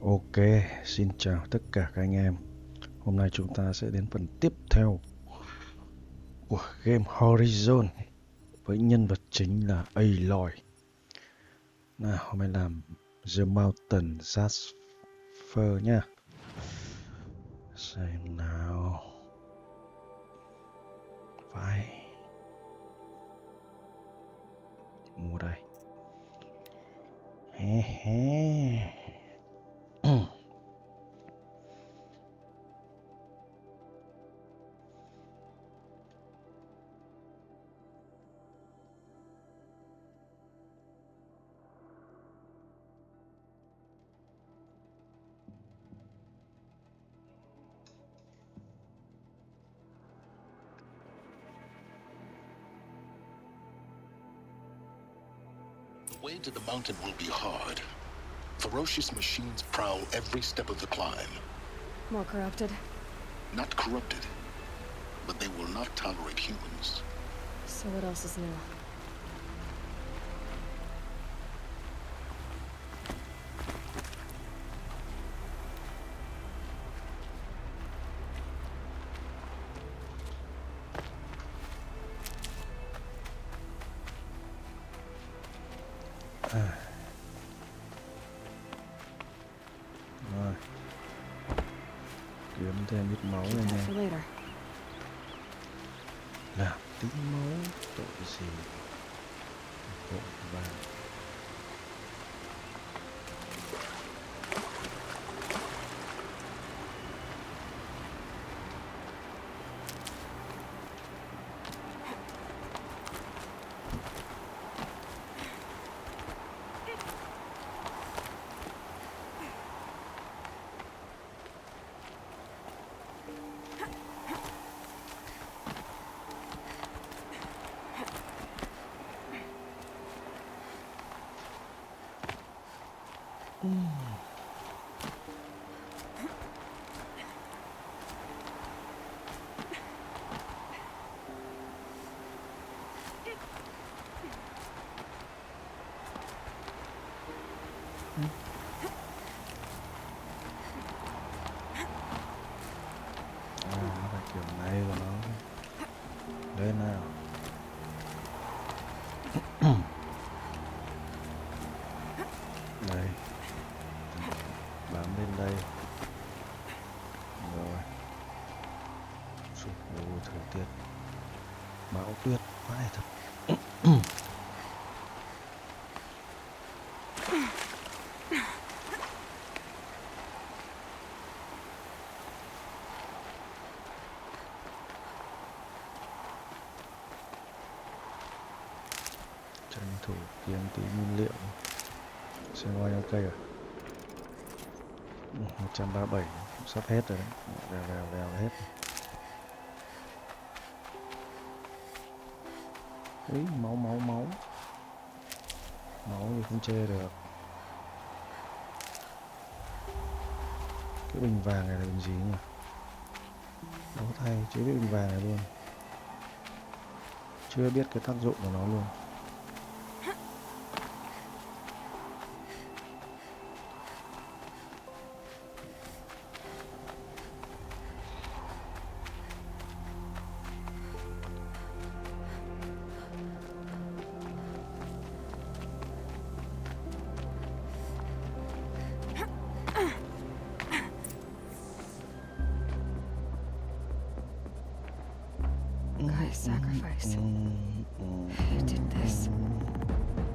Ok, xin chào tất cả các anh em. Hôm nay chúng ta sẽ đến phần tiếp theo của game Horizon với nhân vật chính là Aloy. Nào, hôm nay làm The Mountain Jasper nhá. Xem nào. Vai. Mua đây. He he. The way to the mountain will be hard. Ferocious machines prowl every step of the climb. More corrupted? Not corrupted, but they will not tolerate humans. So what else is new? Rồi. Kiếm thêm ít máu này nha. For later. Làm tí máu tội gì? Vội vàng. Nó phải kiểu này của nó. Lên nào. Đây. Bám lên đây. Rồi. Thời tiết bão tuyết vãi thật. Tranh thủ kiếm tí nguyên liệu. Xem bao nhiêu cây rồi. 137 sắp hết rồi đấy. Vèo hết. Ý, máu máu thì không chê được. Cái bình vàng này là bình gì nhỉ? Đố thay chưa biết bình vàng này luôn, chưa biết cái tác dụng của nó luôn. Sacrifice. You did this.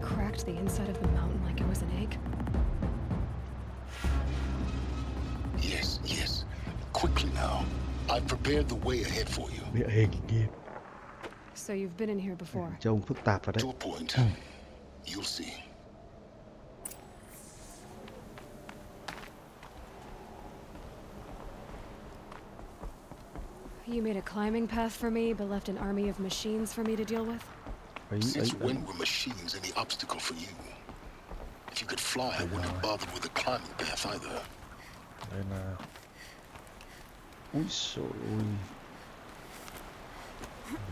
Cracked the inside of the mountain like it was an egg. Yes. Quickly now. I've prepared the way ahead for you. Địa hình kia. So you've been in here before? Trông phức tạp rồi đấy. To a point. You'll see. You made a climbing path for me, but left an army of machines for me to deal with? Since when were machines any obstacle for you? If you could fly, I wouldn't have bothered with the climbing path either. Đây là... Úi xồi ôi.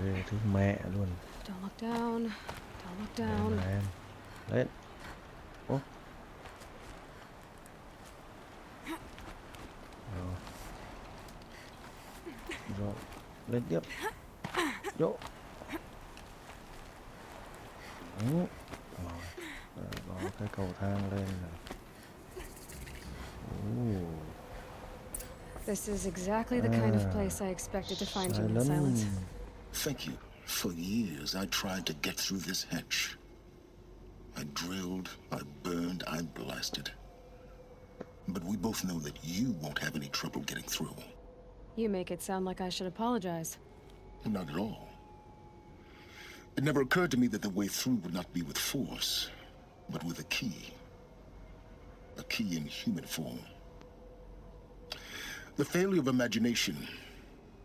Về thứ mẹ luôn. Don't look down. Don't look down. Lên, lên. Ô. Lên tiếp. Vô. Rồi. Có cái cầu thang lên này. This is exactly the kind of place I expected to find you in silence. Thank you. For years, I tried to get through this hatch. I drilled, I burned, I blasted. But we both know that you won't have any trouble getting through. You make it sound like I should apologize. Not at all. It never occurred to me that the way through would not be with force, but with a key. A key in human form. The failure of imagination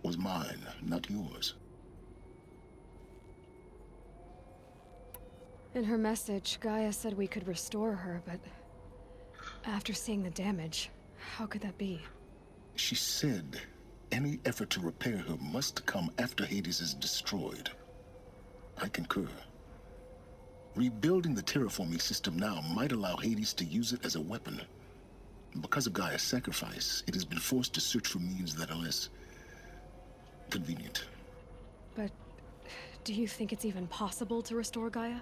was mine, not yours. In her message, Gaia said we could restore her, but after seeing the damage, how could that be? She said any effort to repair her must come after Hades is destroyed. I concur. Rebuilding the terraforming system now might allow Hades to use it as a weapon. Because of Gaia's sacrifice, it has been forced to search for means that are less convenient. But do you think it's even possible to restore Gaia?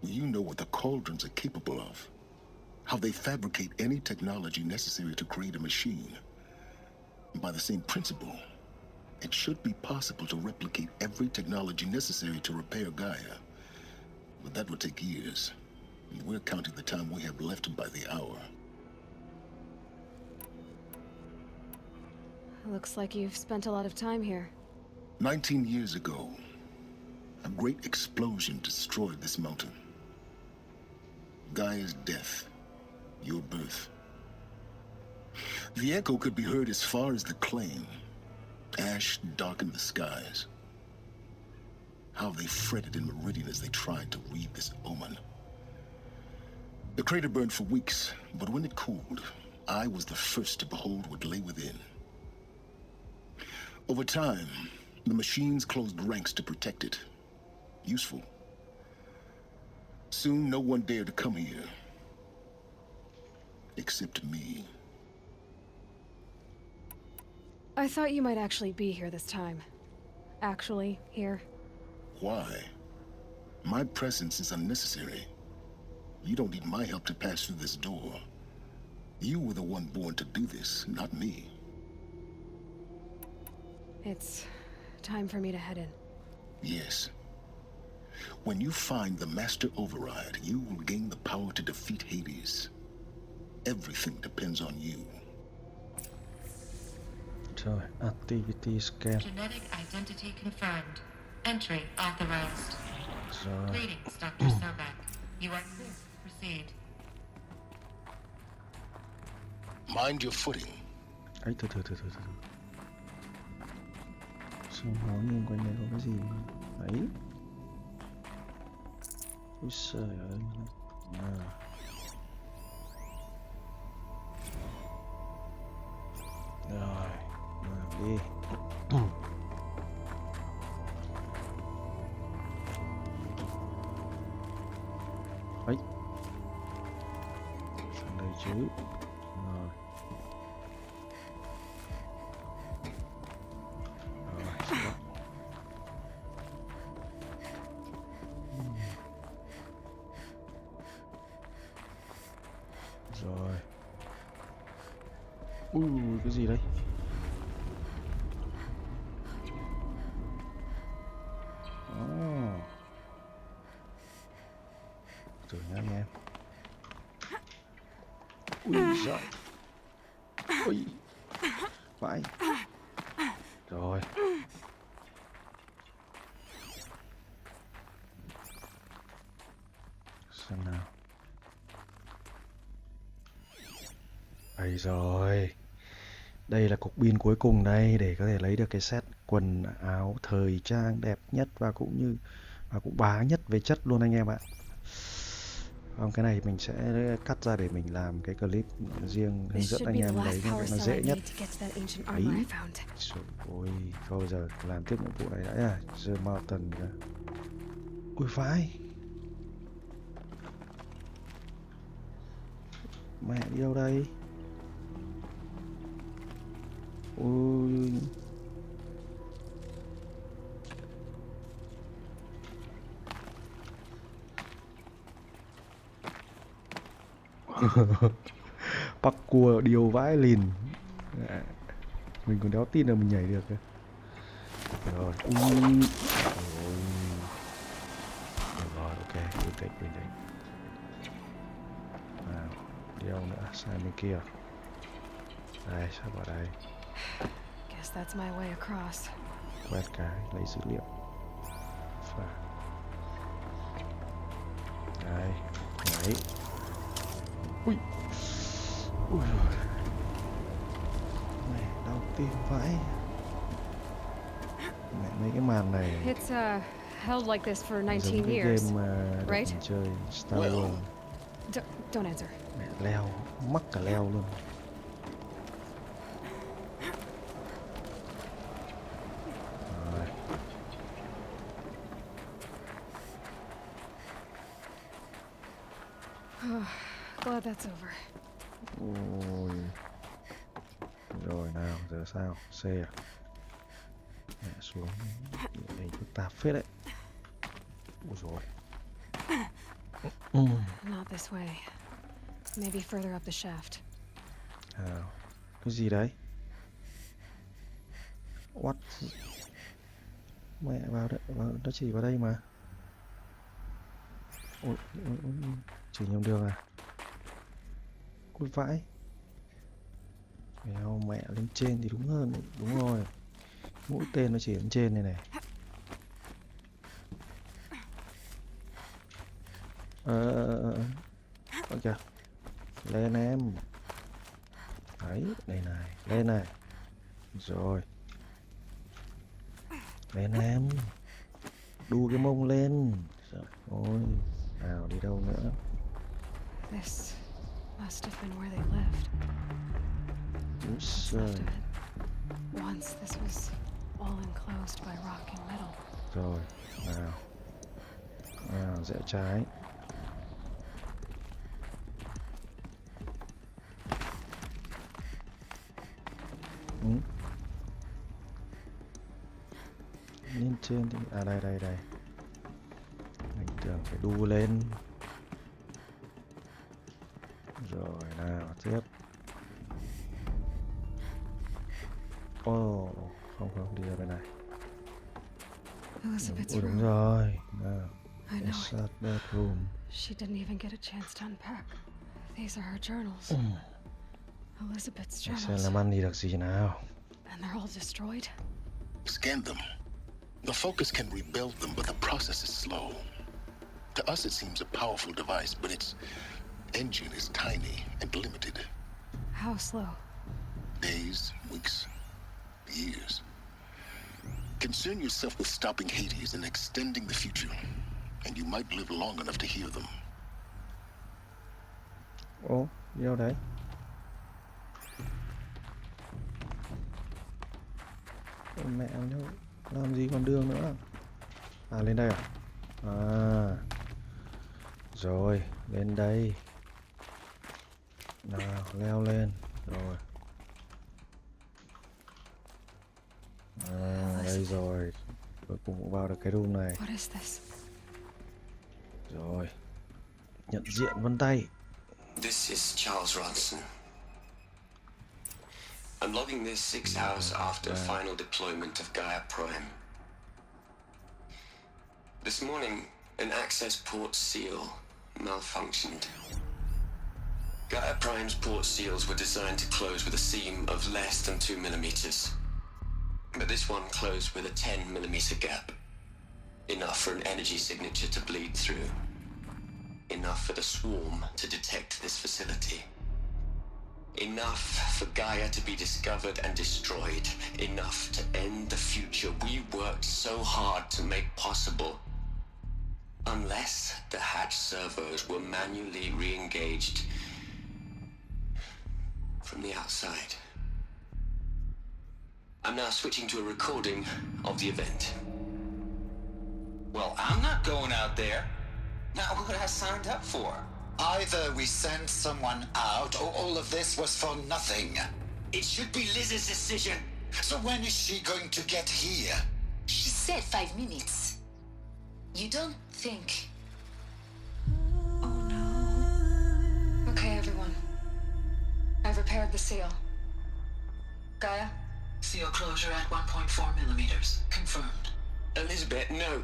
You know what the cauldrons are capable of. How they fabricate any technology necessary to create a machine. By the same principle, it should be possible to replicate every technology necessary to repair Gaia. But that would take years. And we're counting the time we have left by the hour. Looks like you've spent a lot of time here. 19 years ago, a great explosion destroyed this mountain. Gaia's death, your birth. The echo could be heard as far as the claim. Ash darkened the skies. How they fretted in Meridian as they tried to read this omen. The crater burned for weeks, but when it cooled, I was the first to behold what lay within. Over time, the machines closed ranks to protect it. Useful. Soon, no one dared to come here. Except me. I thought you might actually be here this time. Actually, here. Why? My presence is unnecessary. You don't need my help to pass through this door. You were the one born to do this, not me. It's time for me to head in. Yes. When you find the Master Override, you will gain the power to defeat Hades. Everything depends on you. Rồi, activity scan. Genetic identity confirmed. Entry authorized. Rồi. Greetings, Dr. Sobek. You are clear to proceed. Mind your footing. Ấy, từ. Xem nó nhìn quanh đây có cái gì. Đấy. Úi trời ơi. Rồi, đi. Ấy. Sang đây chứ. Rồi. Rồi, rồi. Cái gì đây? Từ nha anh em. Ui giời. Ui. Vãi. Rồi. Xem nào. Đây rồi. Đây là cục pin cuối cùng đây để có thể lấy được cái set quần áo thời trang đẹp nhất và cũng bá nhất về chất luôn anh em ạ. Không, cái này mình sẽ cắt ra để mình làm cái clip riêng hướng dẫn anh em lấy những cái nó dễ nhất. Ấy. Ôi, thôi giờ làm tiếp nhiệm vụ này đã à. Giờ Mountain kìa. Ui vãi. Mẹ đi đâu đây? Ui. Parkour điều vãi lìn. Mình còn đéo tin là mình nhảy được cơ. Rồi, rồi, ok, bình tĩnh. Nào, đi đâu nữa? Sang bên kia. Đây, sao vào đây? Guess that's my way across. Quét cái, lấy dữ liệu. Phà. Đây, nhảy. Ui rồi. Mẹ, đau tim vãi. Mẹ, mấy cái màn này It's held like this for giống 19 cái years. game mà right? mình chơi Star Wars. Don't answer. Mẹ, leo, mắc cả leo luôn. Rồi. Glad that's over. Ôi. Rồi nào, giờ sao? C à? Mẹ xuống. Đây phức tạp phết đấy. Ôi rồi. Not this way. Maybe further up the shaft. Nào. Cái gì đấy? What? Mẹ vào đấy, nó chỉ vào đây mà. Ôi, chỉ nhầm đường à? Cút vãi. Mèo mẹ lên trên thì đúng hơn, đúng rồi. Mũi tên nó chỉ lên trên này này. Ok. Lên em. Đấy, đây này, lên này. Rồi. Lên em. Đu cái mông lên. Ôi, nào đi đâu nữa? This must have been where they lived. Úi What's giời. left of it. Once this was all enclosed by rock and metal. Rồi, nào. Nào, rẽ trái. Lên trên thì... À đây. Mình tưởng phải đu lên. Rồi, nào, tiếp. Không, đi ra bên này. Elizabeth's Ôi đúng room. rồi. Nào, I know it. insert bedroom. She didn't even get a chance to unpack. These are her journals. Elizabeth's Để xem journals. làm ăn đi được gì nào. And they're all destroyed? Scan them. The Focus can rebuild them, but the process is slow. To us, it seems a powerful device, but its engine is tiny and limited. How slow? Days, weeks, years. Concern yourself with stopping Hades and extending the future, and you might live long enough to hear them. Ồ, đi đâu đấy? Ôi mẹ nó làm gì còn đường nữa? À lên đây à? À. Rồi, lên đây. Nào, leo lên. Rồi. À, đây rồi. Cuối cùng cũng vào được cái room này. What is this? Rồi. Nhận diện vân tay. This is Charles Ronson. I'm logging this 6 hours after final deployment of Gaia Prime. This morning, an access port seal malfunctioned. Gaia Prime's port seals were designed to close with a seam of less than 2 millimeters. But this one closed with a 10 millimeter gap. Enough for an energy signature to bleed through. Enough for the swarm to detect this facility. Enough for Gaia to be discovered and destroyed. Enough to end the future we worked so hard to make possible. Unless the hatch servos were manually re-engaged from the outside. I'm now switching to a recording of the event. Well, I'm not going out there. Not what I signed up for. Either we send someone out, or all of this was for nothing. It should be Liz's decision. So when is she going to get here? She said 5 minutes. You don't think... Okay, everyone. the seal. Gaia? Seal closure at 1.4 millimeters. Confirmed. Elizabeth, no.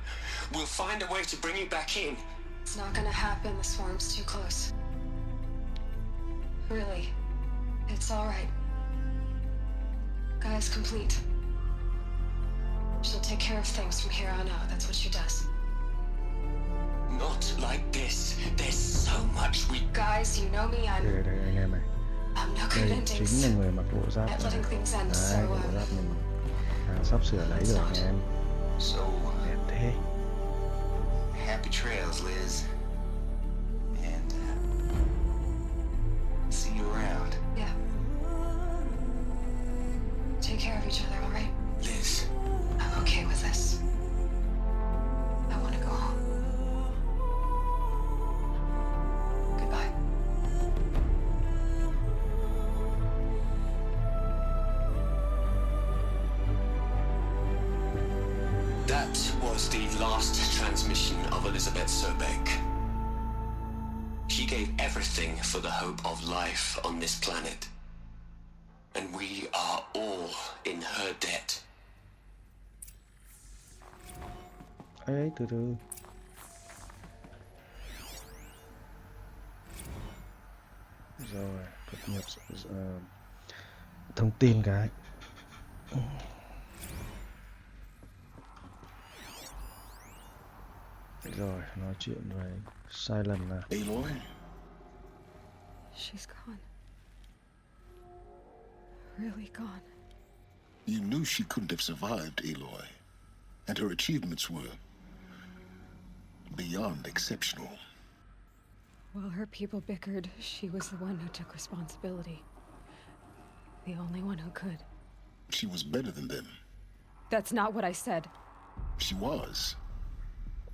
We'll find a way to bring you back in. It's not gonna happen. The swarm's too close. Really. It's alright. Gaia's complete. She'll take care of things from here on out. That's what she does. Not like this. There's so much we... Guys, you know me. Đây anh em này. I'm no good Đây at chính endings. là người mặc bộ giáp At này. letting things end, Đấy, so, bộ giáp mình sắp sửa lấy được anh em. So, Đẹp thế. happy trails, Liz. And, see you around. Yeah. Take care of each other, alright? Liz, I'm okay with this. I want to go home. Goodbye. that was the last transmission of Elizabeth Sobeck. She gave everything for the hope of life on this planet. And we are all in her debt. Ấy, từ từ. Rồi, cập nhật thông tin cái. Rồi, nói chuyện với Silent là Aloy? She's gone. Really gone. You knew she couldn't have survived, Aloy. And her achievements were beyond exceptional. While her people bickered, she was the one who took responsibility. The only one who could. She was better than them. That's not what I said. She was.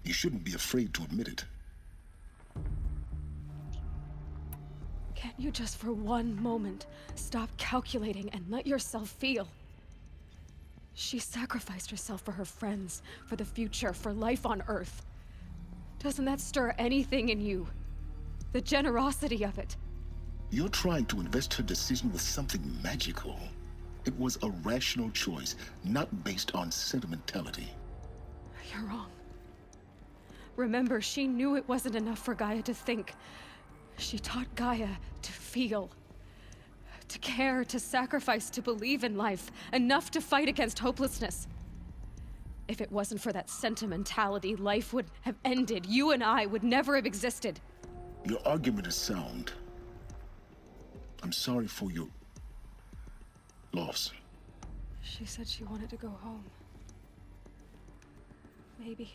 You shouldn't be afraid to admit it. Can't you just for one moment stop calculating and let yourself feel? She sacrificed herself for her friends, for the future, for life on Earth. Doesn't that stir anything in you? The generosity of it. You're trying to invest her decision with something magical. It was a rational choice, not based on sentimentality. You're wrong. Remember, she knew it wasn't enough for Gaia to think. She taught Gaia to feel. To care, to sacrifice, to believe in life. Enough to fight against hopelessness. If it wasn't for that sentimentality, life would have ended. You and I would never have existed. Your argument is sound. I'm sorry for your loss. She said she wanted to go home. Maybe.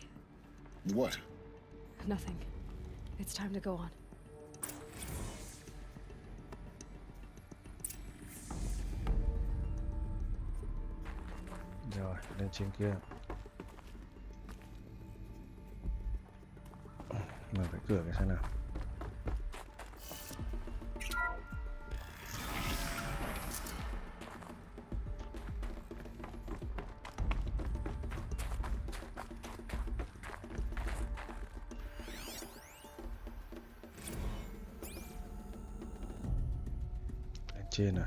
What? Nothing. It's time to go on. rồi lên trên kia. Mở cái cửa cái xem nào. Lên trên à?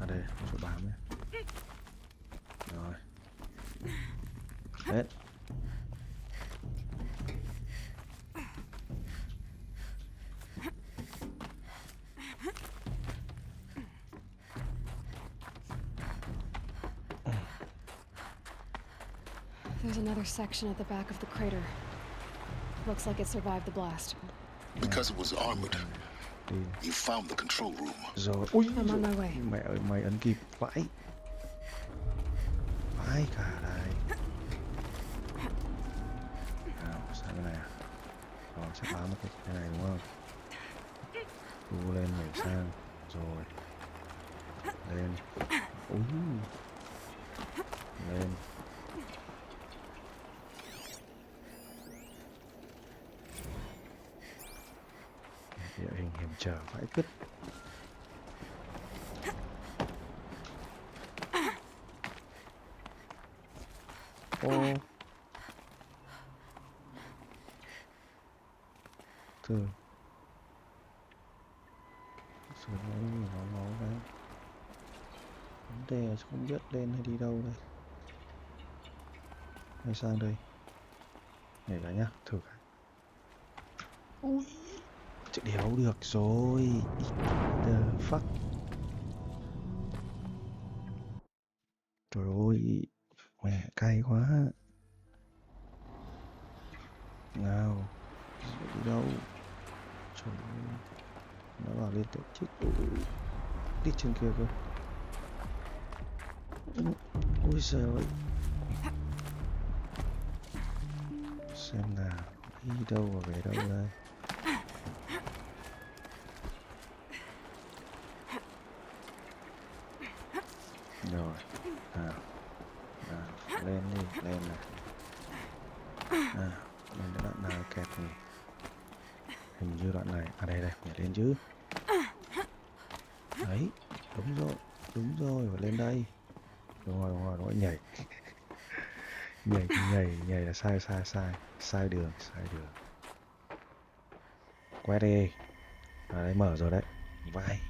À đây, chỗ bám nhé. Rồi. Hết. There's another section at the back of the crater. Looks like it survived the blast. Because it was armored. Đi. You found the control room. Rồi. Ui, I'm on my way. mẹ ơi, mày ấn kịp vãi. Vãi cả đây. Nào, sang cái này à? Rồi, sẽ bám cái này đúng không? Đu lên nhảy sang. Rồi. Lên. Ui. Lên. Địa hình hiểm trở vãi cứt. Ô. Rồi máu đấy. Vấn đề là không biết lên hay đi đâu đây. Hay sang đây. Nhảy cả nhá, thử cái. Ui, chạy đéo được rồi. The fuck. Trời ơi, mẹ cay quá. Nào, đi đâu? Trời ơi, nó bảo lên tới chết. Đi trên kia cơ. Ôi giời ơi. Xem nào, đi đâu và về đâu đây? Rồi, nào, lên đi, lên này. Lên cái đoạn nào kẹt nhỉ? Hình như đoạn này, đây, nhảy lên chứ. Đấy, đúng rồi, phải lên đây. Đúng rồi, nhảy. nhảy là sai đường. Quét đi. Đấy, mở rồi đấy. Vai.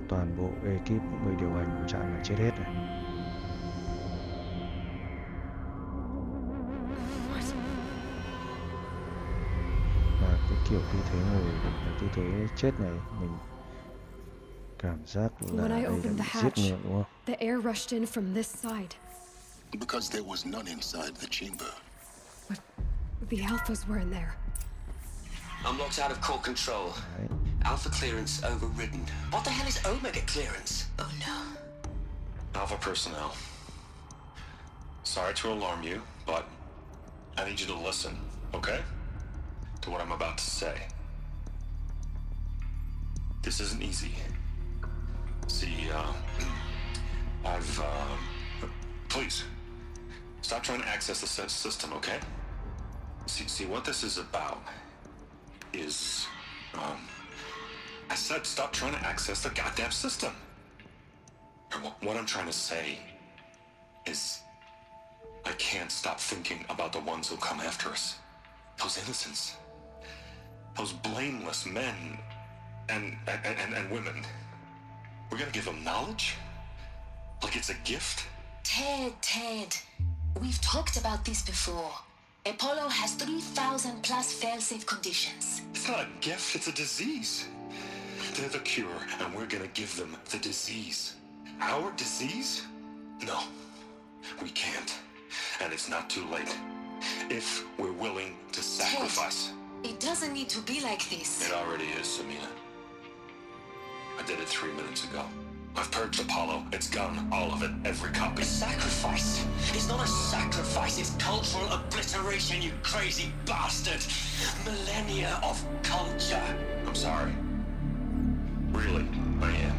Toàn bộ ekip những người điều hành của trạm là chết hết này. Và cái kiểu tư thế ngồi, tư thế chết này, mình cảm giác là đây là bị giết ngược đúng không? The air rushed in from this side. Because there was none inside the chamber. But the alphas were in there. I'm locked out of core control. Đấy. Alpha clearance overridden. What the hell is Omega clearance? Oh no. Alpha personnel. Sorry to alarm you, but I need you to listen, okay? To what I'm about to say. This isn't easy. See, please, stop trying to access the system, okay? See, what this is about is, I said stop trying to access the goddamn system. What I'm trying to say is, I can't stop thinking about the ones who'll come after us. Those innocents. Those blameless men and women. We're gonna give them knowledge? Like it's a gift? Ted. We've talked about this before. Apollo has 3,000 plus fail-safe conditions. It's not a gift, it's a disease. They're the cure, and we're gonna give them the disease. Our disease? No, we can't. And it's not too late. If we're willing to sacrifice. Ted, it doesn't need to be like this. It already is, Samina. I did it 3 minutes ago. I've purged Apollo. It's gone. All of it. Every copy. A sacrifice? It's not a sacrifice, it's cultural obliteration, you crazy bastard! Millennia of culture! I'm sorry. Really, I am.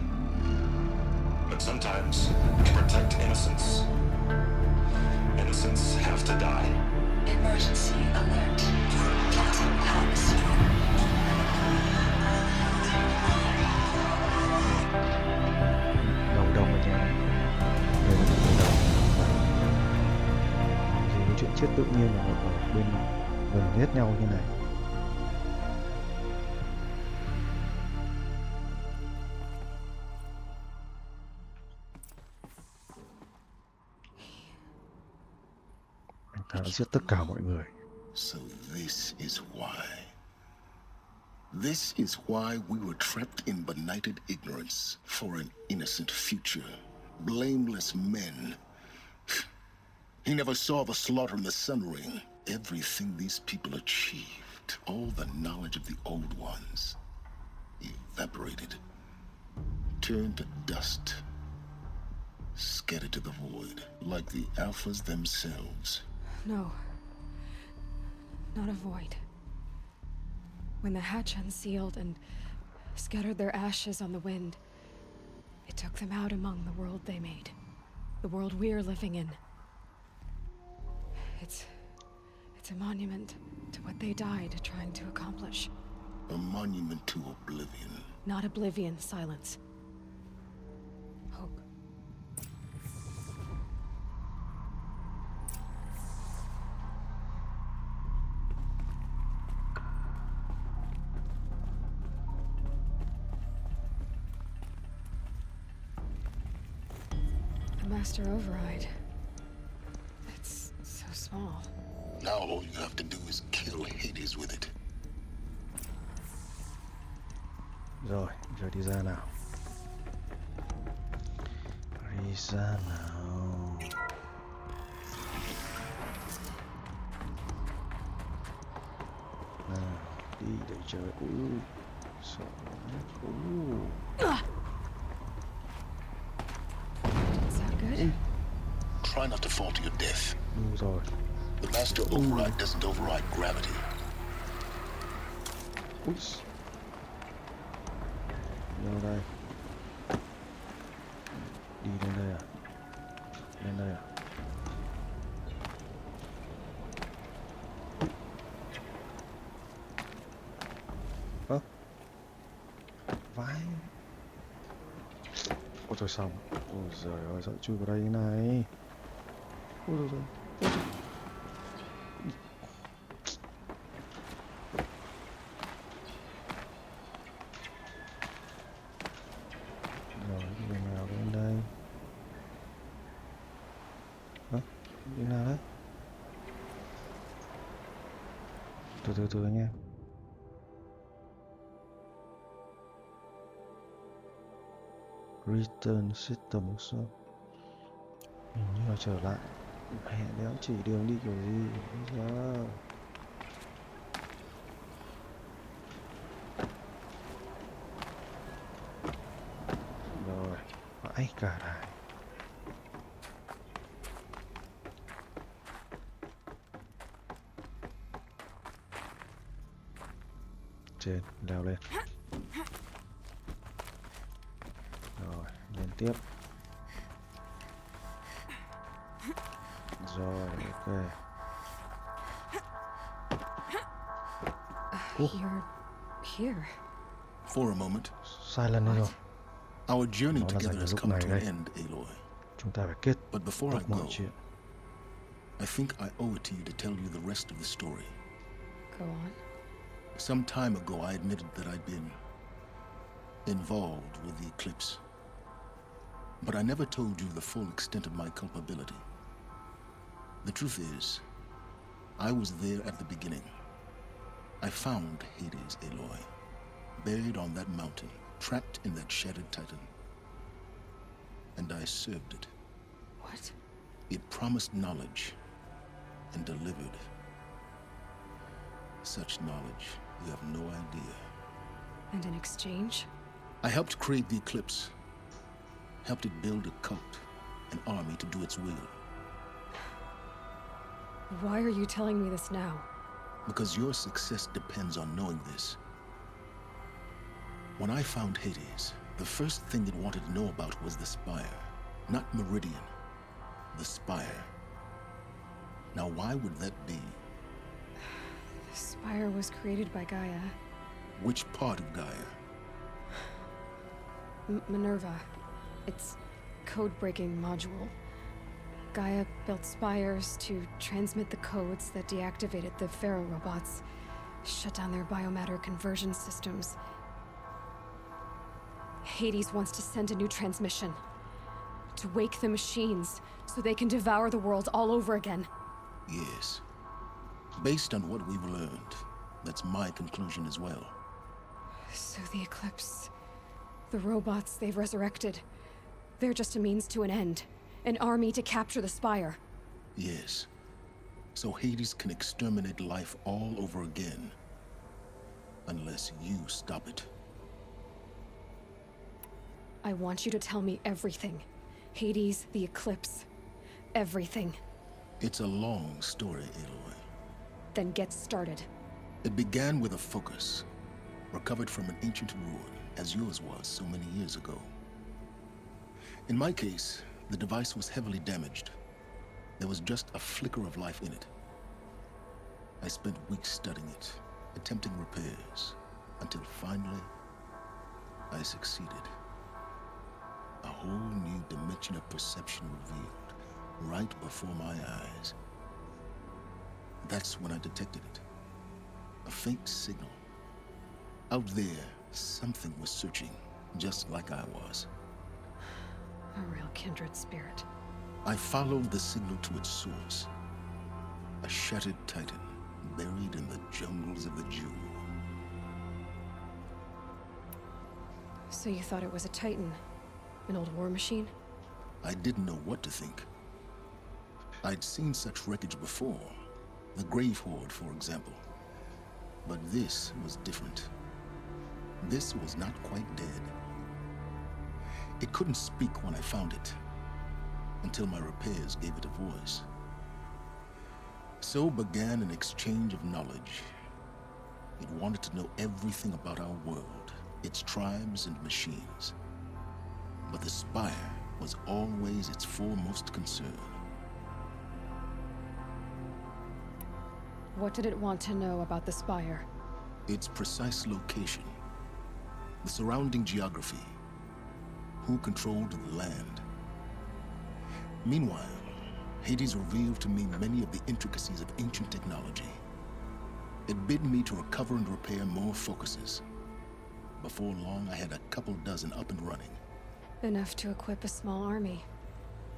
But sometimes, to protect innocence, innocents have to die. Emergency alert. Platinum harvest. Đồng ở nhà. Đây là cái đồng. Thì cái chuyện chết tự nhiên là một bên gần ghét nhau như này. Anh ta đã giết tất cả mọi người. So this is why. This is why we were trapped in benighted ignorance for an innocent future. Blameless men. He never saw the slaughter in the Sun Ring. Everything these people achieved, all the knowledge of the old ones, evaporated, turned to dust, scattered to the void, like the Alphas themselves. No. Not a void. When the hatch unsealed and scattered their ashes on the wind, it took them out among the world they made. The world we're living in. It's a monument to what they died trying to accomplish. A monument to oblivion. Not oblivion, silence. Hope. Master override. It's so small. Now all you have to do is kill Hades with it. Rồi, giờ đi ra nào. Đi ra nào. Nào, đi để chơi. Sợ Sound good? Try not to fall to your death. Đúng rồi. The Master override doesn't override gravity. Ui. Đâu đây? Đi lên đây à? Lên đây à? Ơ? Vãi. Ôi trời xong. Ôi giời ơi, sao chui vào đây thế này? Ôi trời ơi. Rồi, đường nào lên đây? Hả? Đường nào đấy? Từ anh em. Return system sao? Hình như là trở lại. Mẹ đéo chỉ đường đi kiểu gì bây giờ. Rồi, vãi cả đài. Trên, leo lên. Rồi, lên tiếp. Rồi, ok. You're here. For a moment, Silent nữa rồi. our journey Nó là together dành has lúc come này to đây. an end, Aloy. Chúng ta phải kết But before thúc I mọi go, chuyện. I think I owe it to you to tell you the rest of the story. Go on. Some time ago, I admitted that I'd been involved with the eclipse. But I never told you the full extent of my culpability. The truth is, I was there at the beginning. I found Hades, Aloy, buried on that mountain, trapped in that shattered titan. And I served it. What? It promised knowledge and delivered. Such knowledge, you have no idea. And in exchange? I helped create the eclipse. Helped it build a cult, an army to do its will. Why are you telling me this now? Because your success depends on knowing this. When I found Hades, the first thing it wanted to know about was the Spire. Not Meridian. The Spire. Now why would that be? The Spire was created by Gaia. Which part of Gaia? Minerva. Its code-breaking module. Gaia built spires to transmit the codes that deactivated the Faro robots, shut down their biomatter conversion systems. Hades wants to send a new transmission. To wake the machines, so they can devour the world all over again. Yes. Based on what we've learned, that's my conclusion as well. So the Eclipse... the robots they've resurrected... they're just a means to an end. An army to capture the Spire. Yes. So Hades can exterminate life all over again. Unless you stop it. I want you to tell me everything. Hades, the Eclipse. Everything. It's a long story, Aloy. Then get started. It began with a focus, recovered from an ancient ruin, as yours was so many years ago. In my case, the device was heavily damaged. There was just a flicker of life in it. I spent weeks studying it, attempting repairs, until finally, I succeeded. A whole new dimension of perception revealed, right before my eyes. That's when I detected it. A faint signal. Out there, something was searching, just like I was. A real kindred spirit. I followed the signal to its source. A shattered titan buried in the jungles of the Jew. So you thought it was a Titan? An old war machine? I didn't know what to think. I'd seen such wreckage before. The Grave Horde, for example. But this was different. This was not quite dead. It couldn't speak when I found it, until my repairs gave it a voice. So began an exchange of knowledge. It wanted to know everything about our world, its tribes and machines. But the Spire was always its foremost concern. What did it want to know about the Spire? Its precise location, the surrounding geography, who controlled the land. Meanwhile, Hades revealed to me many of the intricacies of ancient technology. It bid me to recover and repair more focuses. Before long, I had a couple dozen up and running. Enough to equip a small army.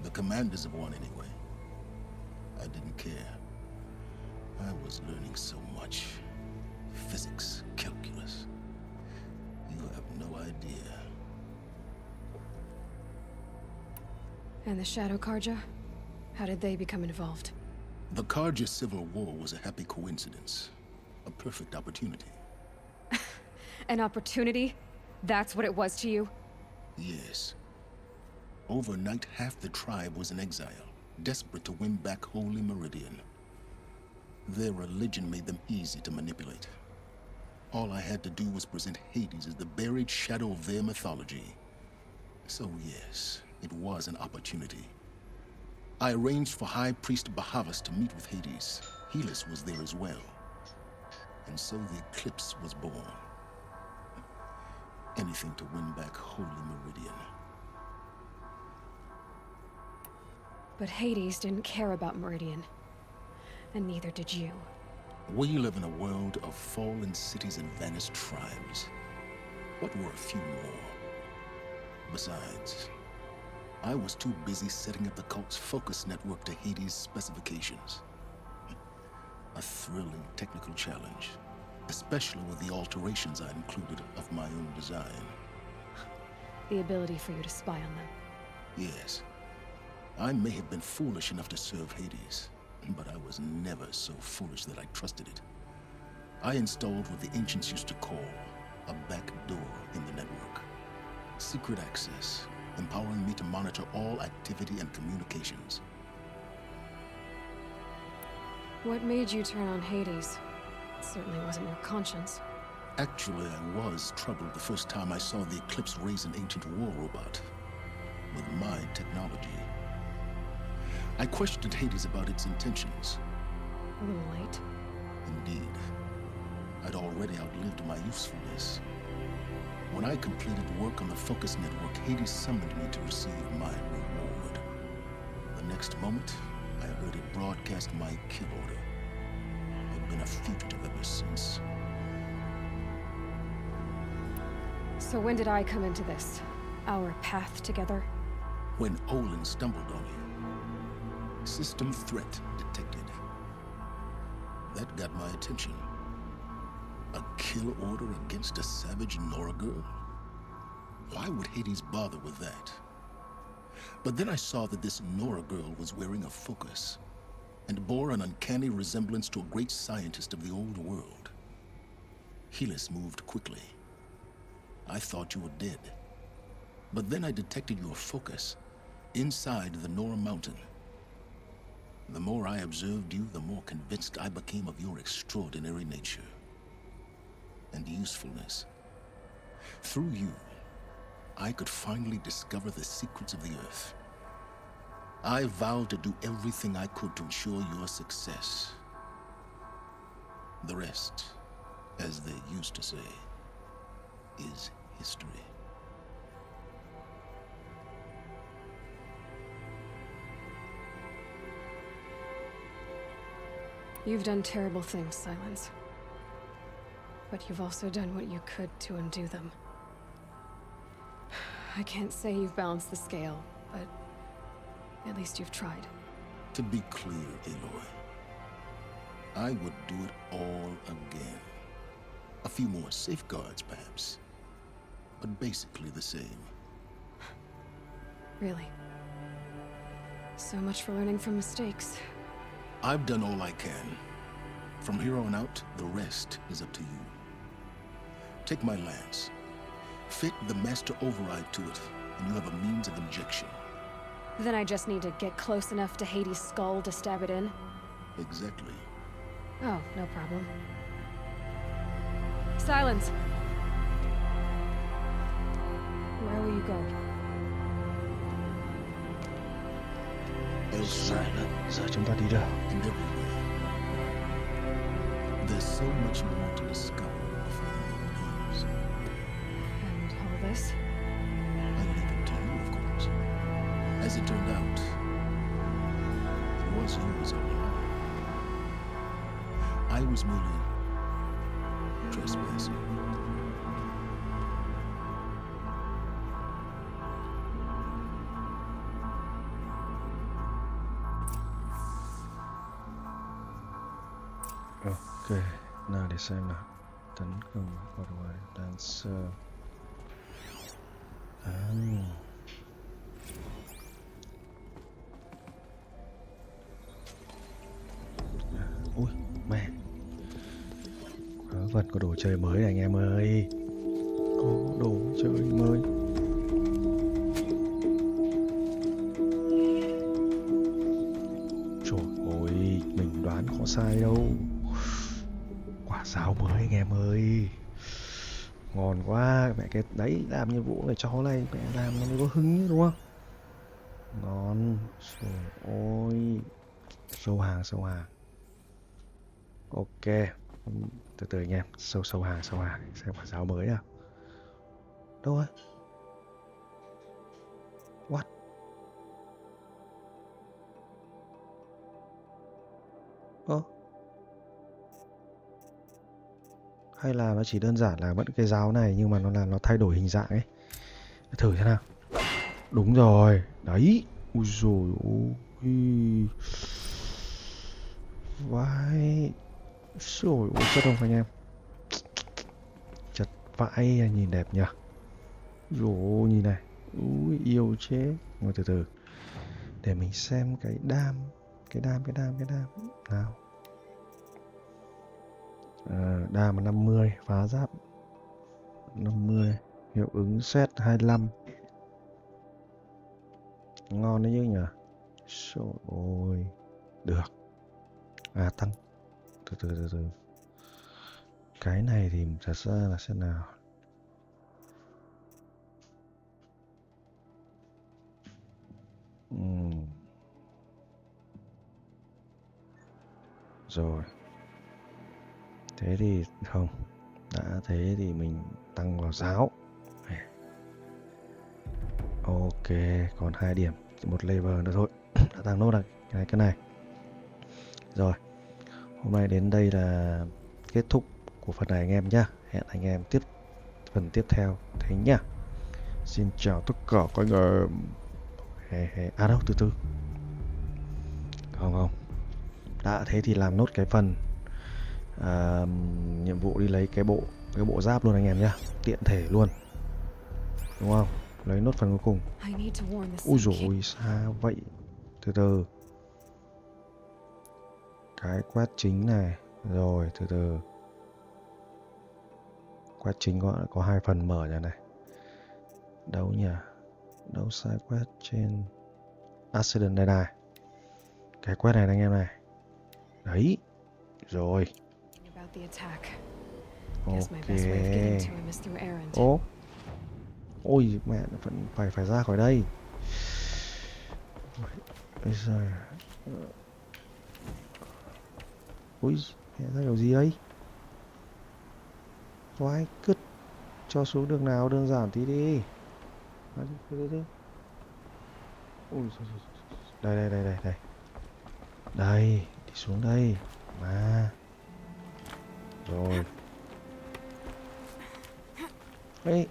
The commanders of one, anyway. I didn't care. I was learning so much. Physics, calculus. You have no idea. And the Shadow Karja? How did they become involved? The Karja Civil War was a happy coincidence. A perfect opportunity. An opportunity? That's what it was to you? Yes. Overnight, half the tribe was in exile, desperate to win back Holy Meridian. Their religion made them easy to manipulate. All I had to do was present Hades as the buried shadow of their mythology. So yes, it was an opportunity. I arranged for High Priest Bahavas to meet with Hades. Helis was there as well. And so the eclipse was born. Anything to win back Holy Meridian. But Hades didn't care about Meridian. And neither did you. We live in a world of fallen cities and vanished tribes. What were a few more? Besides, I was too busy setting up the cult's focus network to Hades' specifications. A thrilling technical challenge, especially with the alterations I included of my own design. The ability for you to spy on them. Yes. I may have been foolish enough to serve Hades, but I was never so foolish that I trusted it. I installed what the ancients used to call a back door in the network. Secret access, empowering me to monitor all activity and communications. What made you turn on Hades? It certainly wasn't your conscience. Actually, I was troubled the first time I saw the Eclipse raise an ancient war robot with my technology. I questioned Hades about its intentions. A little late. Indeed. I'd already outlived my usefulness. When I completed work on the Focus Network, Hades summoned me to receive my reward. The next moment, I heard it broadcast my kill order. I've been a fugitive ever since. So when did I come into this? Our path together? When Olin stumbled on you. System threat detected. That got my attention. A kill order against a savage Nora girl? Why would Hades bother with that? But then I saw that this Nora girl was wearing a focus and bore an uncanny resemblance to a great scientist of the old world. Helis moved quickly. I thought you were dead. But then I detected your focus inside the Nora mountain. The more I observed you, the more convinced I became of your extraordinary nature and usefulness. Through you, I could finally discover the secrets of the Earth. I vowed to do everything I could to ensure your success. The rest, as they used to say, is history. You've done terrible things, Silence. But you've also done what you could to undo them. I can't say you've balanced the scale, but At least you've tried. To be clear, Aloy, I would do it all again. A few more safeguards, perhaps, but basically the same. Really? So much for learning from mistakes. I've done all I can. From here on out, the rest is up to you. Take my lance. Fit the master override to it, and you have a means of injection. Then I just need to get close enough to Hades' skull to stab it in? Exactly. Oh, no problem. Silence! Where will you go? Elsewhere Giờ chúng ta đi đâu? and everywhere. There's so much more to discover before the moon comes. And all this? I leave it to you, of course. As it turned out, it was yours all along. I was merely trespassing. Ok, nào để xem nào. Tấn công vào ngoài Dancer. Ui, mẹ. Vẫn có đồ chơi mới này anh em ơi. Có đồ chơi mới. Trời ơi, mình đoán có sai đâu. Quả sáo mới anh em ơi. Ngon quá. Mẹ cái đấy làm nhiệm vụ này cho này. Mẹ làm nó mới có hứng chứ, đúng không? Ngon. Trời ơi. Sâu hàng, sâu hàng. Ok. Từ từ anh em. Sâu hàng, sâu hàng. Xem quả sáo mới nào. Đâu rồi? What? Ơ? Hay là nó chỉ đơn giản là vẫn cái giáo này nhưng mà nó thay đổi hình dạng ấy. Thử thế nào. Đúng rồi. Đấy. Ui dồi ôi. Vãi. Trời ơi, chất không anh em. Chất vãi, nhìn đẹp nhỉ. Rồi nhìn này. Ui yêu chế. Nhưng mà từ từ. Để mình xem cái đam. Cái đam. Nào. Đam là 50, phá giáp 50, hiệu ứng set 25. Ngon đấy chứ nhỉ. Trời ơi. Được. Tăng. Từ. Cái này thì thật ra là sẽ nào. Rồi. Thế thì không. Đã thế thì mình tăng vào giáo. Ok, còn 2 điểm, một level nữa thôi. Đã tăng nốt được cái này. Rồi. Hôm nay đến đây là kết thúc của phần này anh em nhá. Hẹn anh em phần tiếp theo thế nhá. Xin chào tất cả các anh em. À đâu, từ. Không. Đã thế thì làm nốt cái phần nhiệm vụ đi lấy cái bộ giáp luôn anh em nhá. Tiện thể luôn. Đúng không? Lấy nốt phần cuối cùng. Ui dồi ôi, sao vậy? Từ. Cái quét chính này. Rồi, từ. Quét chính có 2 phần mở nhà này. Đâu nhỉ? Đâu sai quét trên accident đây này. Cái quét này anh em này. Đấy. Rồi. Ok. Ôi mẹ, vẫn phải ra khỏi đây. Bây giờ. Ui, mẹ ra kiểu gì đấy? Vãi cứt. Cho xuống đường nào đơn giản tí đi. Ui, đây. Đây, đi xuống đây. Mà. Rồi. Ấy.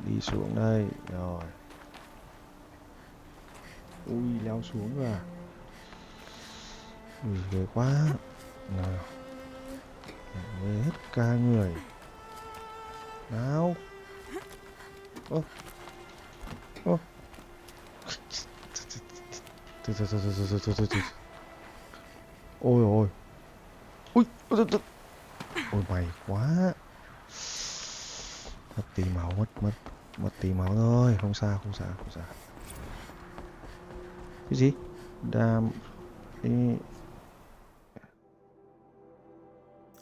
Đi xuống đây. Rồi. Ui, leo xuống rồi à. Ui, ghê quá. Nào. Về hết ca người. Nào. Ô. Ô. Từ. Ôi ôi. Ui. Ôi mày quá. Mất tí máu, mất tí máu thôi. Không sao. Cái gì? Đam...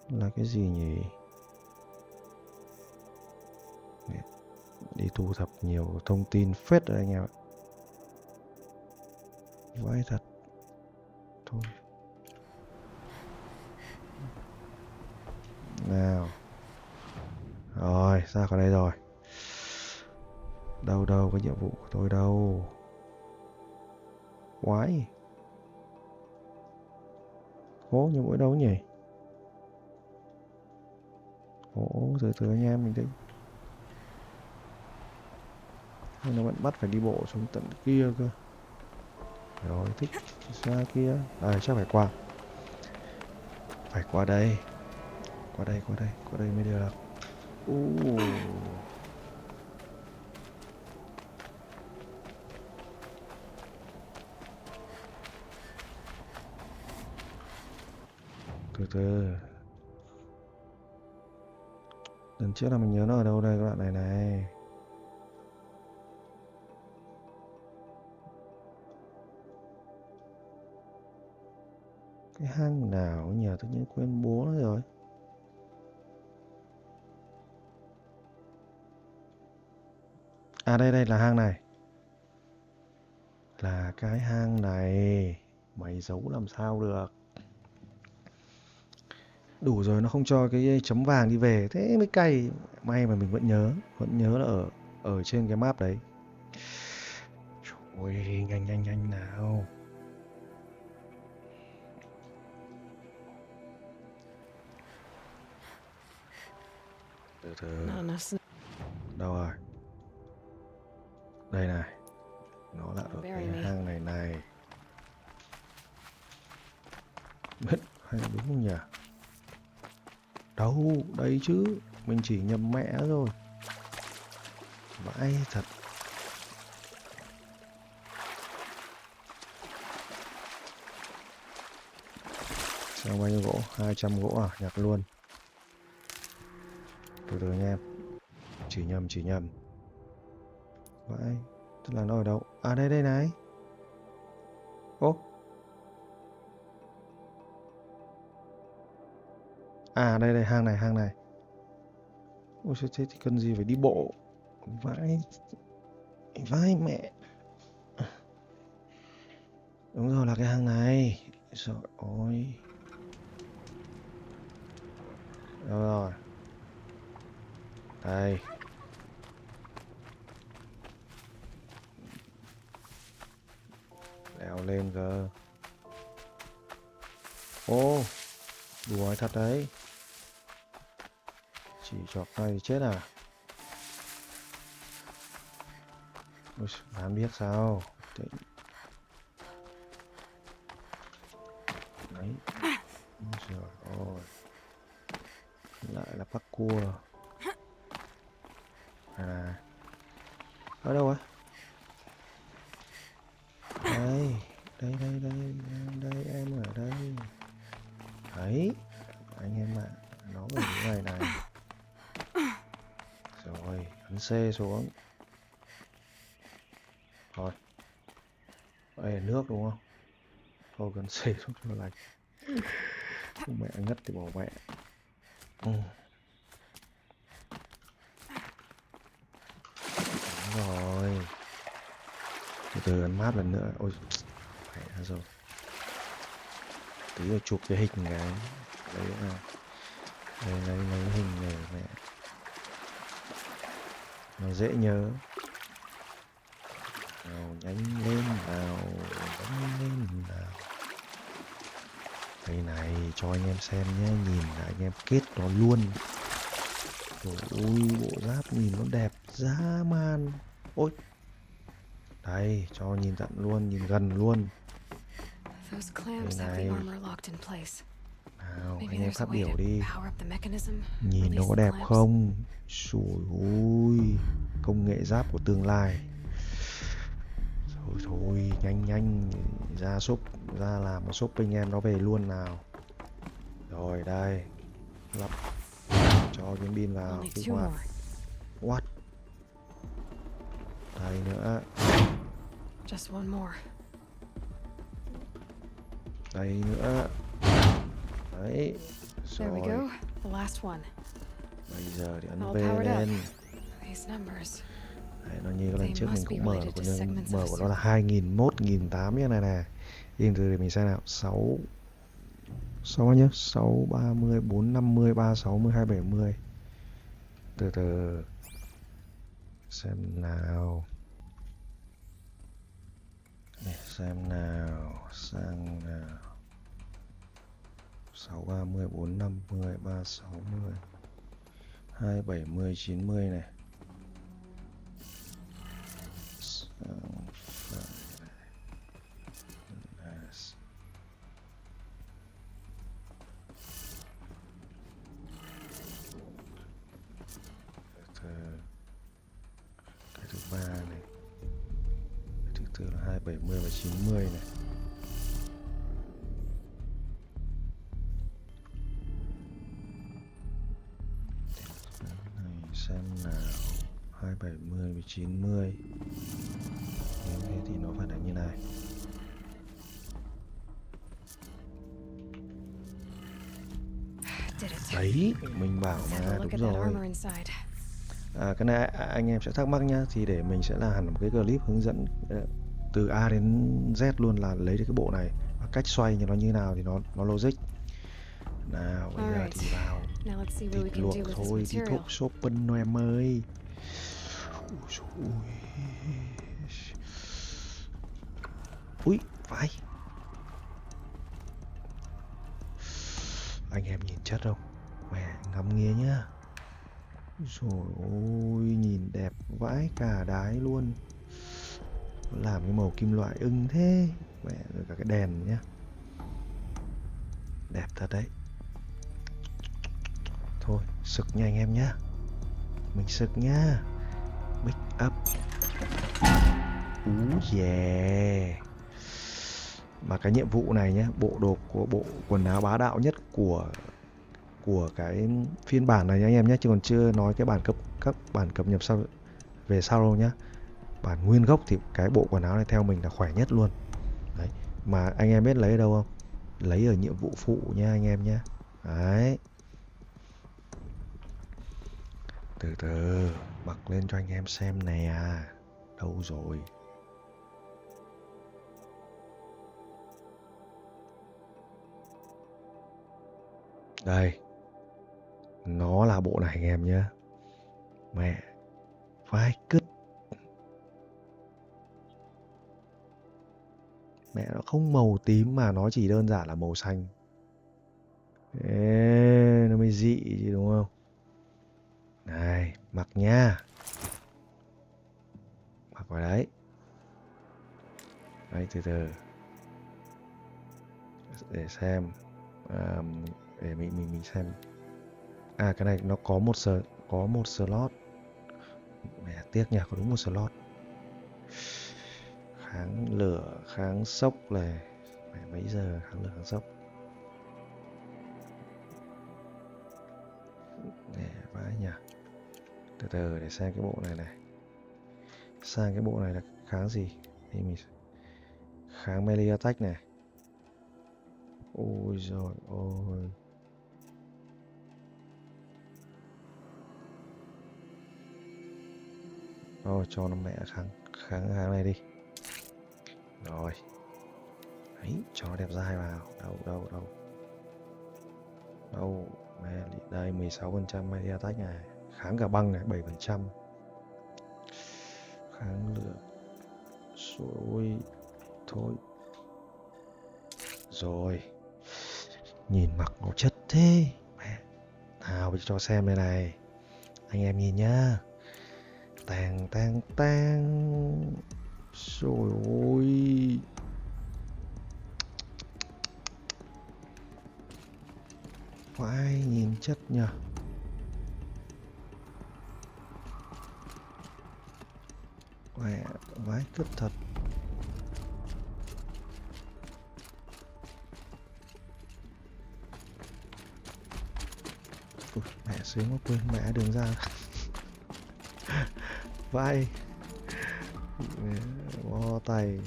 là cái gì nhỉ? Đi thu thập nhiều thông tin phết rồi anh em ạ. Vãi thật. Thôi. Nào. Rồi, ra khỏi đây rồi. Đâu cái nhiệm vụ của tôi đâu? Quái. Ố, nhiệm vụ đâu nhỉ? Ố, từ anh em mình đi. Nên nó vẫn bắt phải đi bộ xuống tận kia cơ. Rồi, thích ra kia. À, chắc phải qua. Phải qua đây. Qua đây mới được. Từ. Lần trước là mình nhớ nó ở đâu đây các bạn này. Cái hang nào nhỉ? Tự nhiên quên bố nó rồi. À đây là hang này. Là cái hang này. Mày giấu làm sao được. Đủ rồi, nó không cho cái chấm vàng đi về. Thế mới cay. May mà mình vẫn nhớ là ở trên cái map đấy. Ôi, nhanh nào. Từ. Đâu rồi? Đây này. Nó là ở cái hang này. Biết hay đúng không nhỉ? Đâu, đây chứ. Mình chỉ nhầm mẹ rồi. Vãi thật. Sao bao nhiêu gỗ? 200 gỗ à? Nhặt luôn. Từ anh em. Chỉ nhầm. Vãi. Tức là nó ở đâu? À đây này. Ô. À đây hang này. Ôi thế thì cần gì phải đi bộ. Vãi mẹ. Đúng rồi, là cái hang này. Trời ơi. Đâu rồi. Đây. Leo lên cơ. Ô. Đùa thật đấy. Chỉ chọc này thì chết à? Ôi, hắn biết sao. Đấy. Rồi ôi. Lại là parkour. À. Ở đâu á? Đây em ở đây. Đấy. Anh em ạ. Nó ở cái này. Rồi, ấn C xuống. Thôi. Đây là nước đúng không? Thôi cần C xuống cho lạnh. Mẹ ngất thì bỏ mẹ. Đúng rồi. Từ ấn map lần nữa. Ôi, phải ra rồi. Tí rồi chụp cái hình cái. Đấy là. Lấy hình này mẹ. Nó dễ nhớ. Nào nhanh lên nào. Đây này cho anh em xem nhé. Nhìn là anh em kết nó luôn. Trời ơi, bộ giáp nhìn nó đẹp dã man. Ôi, đây, cho nhìn tận luôn, nhìn gần luôn. Those clamps have the này. armor locked in place. Nào, Maybe anh em there's a phát way biểu to đi. power up the mechanism, Nhìn nó release có the đẹp clamps. không? Trời ơi, công nghệ giáp của tương lai. Thôi thôi, nhanh nhanh, ra làm một shopping em nó về luôn nào. Rồi đây, lắp cho viên pin vào, Only kích two hoạt. more. What? Đây nữa, Just one more. đây nữa. Đấy, There we rồi. go. The last one. Bây giờ thì ấn All V powered lên. up. These numbers. Đấy, nó như lần They trước mình must be cũng mở related của to segments of mở a của nó là circle. 2001, 1008 như này nè. Yên từ để mình xem nào. 6 bao nhiêu? 6 30 4 50 3 60 2 70. Từ từ xem nào. Để xem nào, sang nào. 6 30 4 50 3 60 2 70 90 này. Sang phải. Yes. Cái thứ ba này, cái thứ tư là 270 và 90 này. Này xem nào, 270 và 90. Nếu thế thì nó phải là như này. Did it. Đấy, mình bảo Let's have a mà, look đúng at that rồi. armor inside. Cái này anh em sẽ thắc mắc nhá, thì để mình sẽ làm hẳn một cái clip hướng dẫn từ A đến Z luôn, là lấy được cái bộ này và cách xoay như nó như nào thì nó logic. Nào bây giờ thì vào Now let's see what we thịt can luộc do with this thôi, đi material. thúc shopping thôi em ơi. Ui, vai. Anh em nhìn chất không? Mẹ ngắm nghía nhá. Trời ơi, nhìn đẹp vãi cả đái luôn. Làm cái màu kim loại ưng thế. Mẹ, rồi cả cái đèn nhá. Đẹp thật đấy. Thôi, sực nha anh em nhá. Mình sực nhá. Big up. Yeah. Mà cái nhiệm vụ này nhá, bộ đồ của bộ quần áo bá đạo nhất của cái phiên bản này nha anh em nhé, chứ còn chưa nói cái các bản cập nhật sau về sau đâu nhá. Bản nguyên gốc thì cái bộ quần áo này theo mình là khỏe nhất luôn. Đấy, mà anh em biết lấy ở đâu không? Lấy ở nhiệm vụ phụ nha anh em nhé. Đấy. Từ từ mặc lên cho anh em xem nè. Đâu rồi? Đây. Nó là bộ này anh em nhé. Mẹ, vai cứt. Mẹ, nó không màu tím mà nó chỉ đơn giản là màu xanh. Ê, nó mới dị chứ đúng không? Này, mặc nha. Mặc vào đấy. Đấy, từ từ. Để xem. Để mình xem. Cái này nó có một slot. Mẹ, tiếc nhỉ, có đúng một slot. Kháng lửa, kháng sốc này. Mẹ, mấy giờ kháng lửa, kháng sốc. Nè, vãi nhỉ. Từ từ để xem cái bộ này này. Sang cái bộ này là kháng gì? Thì mình kháng melee attack này. Ôi giời ơi. Rồi cho nó mẹ kháng này đi. Rồi. Đấy, cho nó đẹp dai vào. Đâu. Đây 16% melee attack này. Kháng cả băng này 7%. Kháng lửa. Rồi. Thôi. Rồi. Nhìn mặc nó chất thế. Mẹ. Nào bây giờ cho xem đây này. anh em nhìn nhá. Tang tang tang. Trời ơi. Vãi nhìn chất nhờ. Vãi cứt thật. Ui, mẹ sướng quá quên mẹ đường ra. Vãi. Bó tay.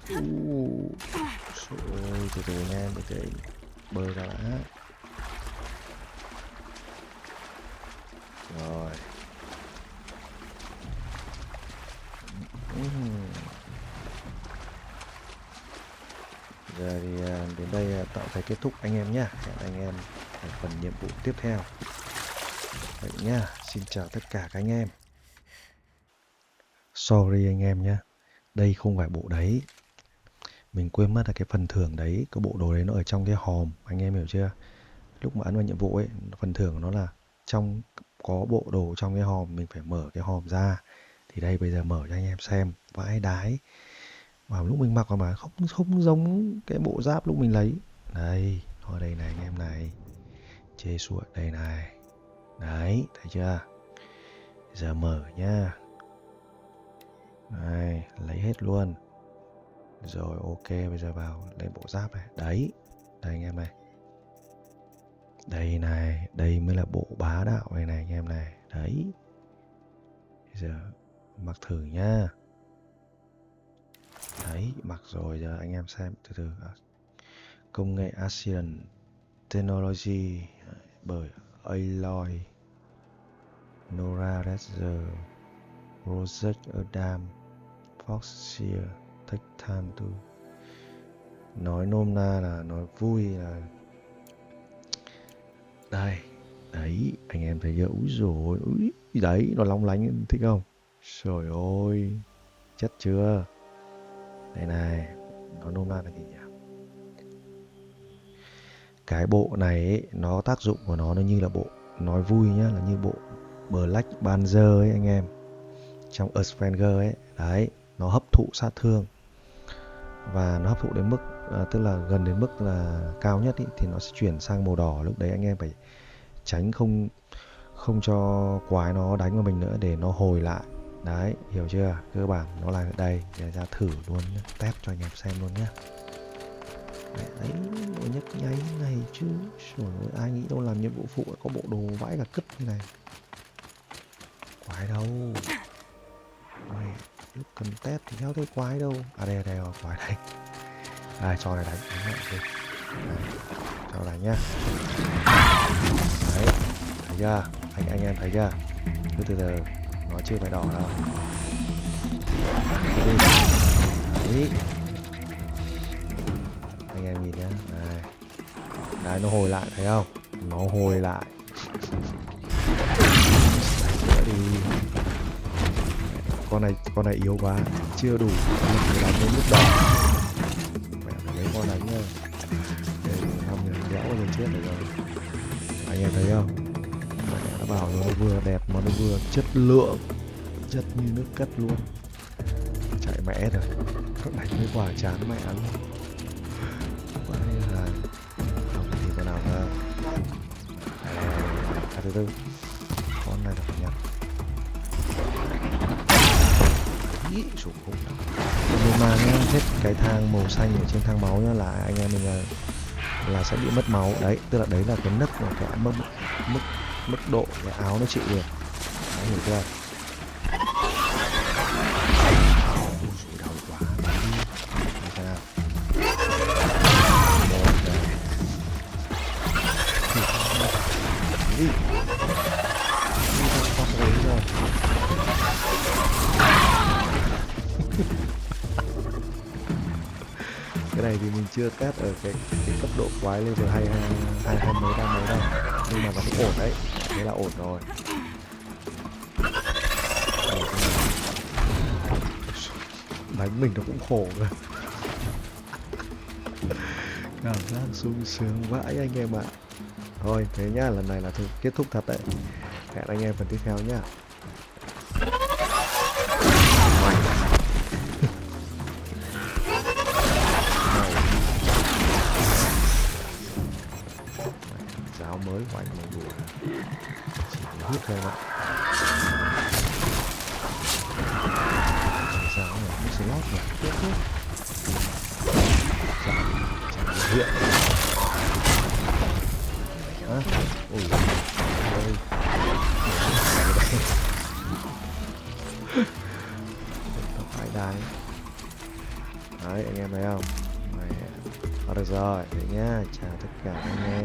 Trời ơi, từ từ nha, để cái bơi ra đã. Rồi. Giờ thì đến đây tạo thấy kết thúc anh em nhé. Hẹn anh em ở phần nhiệm vụ tiếp theo. Vậy nhá, xin chào tất cả các anh em. Sorry anh em nhé, đây không phải bộ đấy. Mình quên mất là cái phần thưởng đấy, cái bộ đồ đấy nó ở trong cái hòm, anh em hiểu chưa? Lúc mà ấn vào nhiệm vụ ấy, phần thưởng của nó là trong có bộ đồ trong cái hòm, mình phải mở cái hòm ra. Thì đây bây giờ mở cho anh em xem, vãi đái. Và lúc mình mặc mà không giống cái bộ giáp lúc mình lấy. Đây, ở đây này anh em này. Chê suội đây này. Đấy, thấy chưa? Giờ mở nhá. Đây, lấy hết luôn. Rồi ok, bây giờ vào lên bộ giáp này. Đấy, đây anh em này. Đây này, đây mới là bộ bá đạo này này anh em này. Đấy. Bây giờ mặc thử nhá. Đấy, mặc rồi, giờ anh em xem từ từ. Công nghệ Asian Technology bởi Aloy, Nora Brave, Oseram Olin, take time to. Nói nôm na là nói vui là đây. Đấy, anh em thấy chưa? Úi rồi, úi, đấy, nó long lánh, thích không? Trời ơi, chất chưa? Đây này, nói nôm na là gì nhỉ? Cái bộ này ấy, nó tác dụng của nó như là bộ, nói vui nhá, là như bộ Black Banzer ấy anh em. Trong Earthspringer ấy, đấy, nó hấp thụ sát thương. Và nó hấp thụ đến mức, tức là gần đến mức là cao nhất ý, thì nó sẽ chuyển sang màu đỏ. Lúc đấy anh em phải tránh không cho quái nó đánh vào mình nữa để nó hồi lại. Đấy, hiểu chưa? Cơ bản nó là ở đây. Để ra thử luôn nhé, test cho anh em xem luôn nhé. Đấy, nó nhấp nháy này chứ. Trời ơi, ai nghĩ đâu làm nhiệm vụ phụ có bộ đồ vãi cả cứt như này. Quái đâu. Ôi, lúc cần test thì theo thấy quái đâu. À đây rồi, quái đây. À, cho này đánh nhẹ đi. Cho này nhá. Đấy, thấy chưa? Anh em thấy chưa? Cứ từ từ, nó chưa phải đỏ đâu. Đấy. Anh em nhìn nhá. Đây. Đấy, nó hồi lại, thấy không? Nó hồi lại. Đánh nữa đi. Con này yếu quá, chưa đủ. Mình đánh đến mức đỏ. Mẹ phải lấy con đánh nhá. Để 5 người đéo rồi chết rồi. Anh em thấy không? Mẹ đã bảo nó vừa đẹp mà nó vừa chất lượng, chất như nước cất luôn. Chạy mẹ rồi, đánh với quả chán mẹ luôn. Vậy là không thì con nào ra. Từ từ, con này là phải nhập. Ý, sủ khủng. Nhưng mà nhá, hết cái thang màu xanh ở trên thang máu nhá là anh em mình là sẽ bị mất máu. Đấy, tức là đấy là cái nấc của cái mức độ cái áo nó chịu được. Đấy, hiểu chưa? Ui, đau quá. Thế nào? Đi. Rồi. Cái này thì mình chưa test ở cái cấp độ quái level 2 mấy đâu, nhưng mà vẫn ổn đấy, thế là ổn rồi. Đánh mình nó cũng khổ cơ. Cảm giác sung sướng vãi anh em ạ. Thôi thế nhá, lần này là kết thúc thật đấy. Hẹn anh em phần tiếp theo nhá. Giáo mới của anh mà đủ chỉ hút thôi ạ. Giáo này cũng slot rồi, tiếp tiếp. Chẳng hiện. Ôi ơi. Tập hai đài. Đấy, anh em thấy không? Đấy, được rồi, thế nhá, chào tất cả anh em.